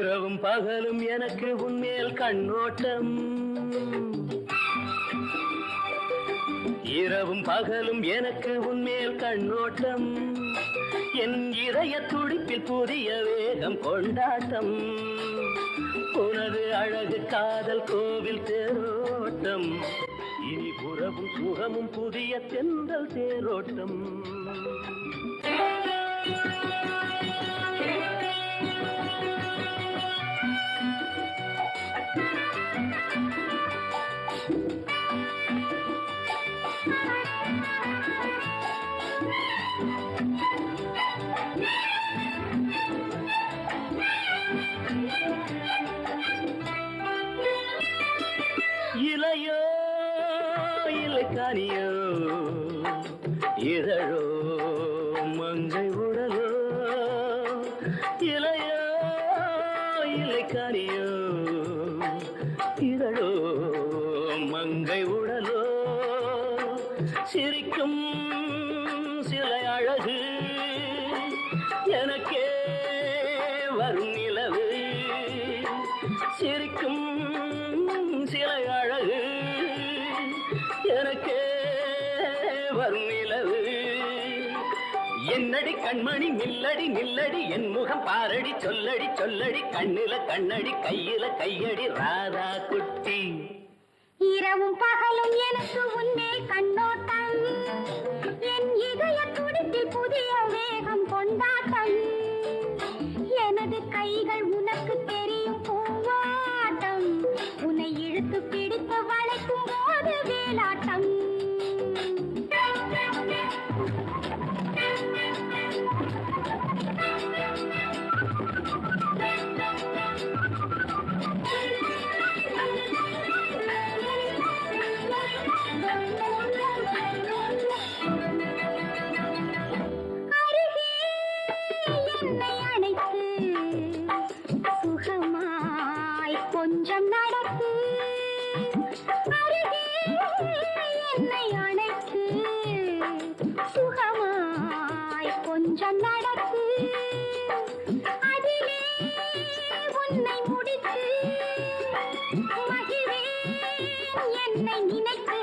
இரவும் பகலும் எனக்கு உன்மேல் கண்ணோட்டம், இரவும் பகலும் எனக்கு உன்மேல் கண்ணோட்டம், என் இதய துடிப்பில் புதிய வேகம் கொண்டாட்டம், உனது அழகு காதல் கோவில் தேரோட்டம், இனி புறவும் சுகமும் புதிய தென்றல் தேரோட்டம். இலையோ இலைக்கானியோ இதழோ மங்கை உடலோ, இலையோ இலைக்கானியோ இதழோ மங்கை உடலோ, சிரிக்கும் சிலை அழகு எனக்கே வரும் நிலவு, சிரிக்கும் சிலை அழகு எனக்கே வரும் நிலவு, என்னடி கண்மணி நில்லடி நில்லடி என் முகம் பாரடி சொல்லடி சொல்லடி, கண்ணில கண்ணடி கையில கையடி ராதா குட்டி. இரவும் பகலும் எனக்கு உன்னே கண்ணோட்டம், என் இதய துடிப்பில் புதிய வேகம் கொண்டாட்டம், எனது கைகள் உனக்கு தெரியும் பூவாட்டம், உன்னை இழுத்து பிடித்து வளைக்கும் போது வேலாட்டம். கொஞ்சம் நடத்து அருகே என்னை அணைத்து, சுகமாய் கொஞ்சம் நடத்து, அதிலே உன்னை முடித்து மகிழ்வேன் என்னை நினைத்து.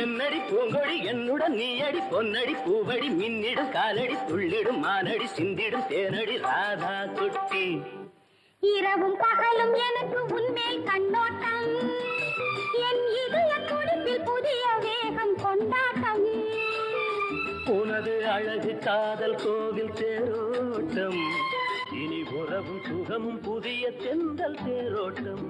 என்னடி பூங்கொழி என்னுடன் நீயடி பொன்னடி பூவடி மின்னிடும் காலடி துள்ளிடும் மானடி சிந்திடும் தேனடி ராதா குட்டி. இரவும் பகலும் எனக்கு உன்மேல் கண்ணோட்டம், என் இதய துடிப்பில் புதிய வேகம் கொண்டாட்டம், உனது அழகு காதல் கோவில் தேரோட்டம், இனி உறவும் சுகமும் புதிய தென்றல் தேரோட்டம்.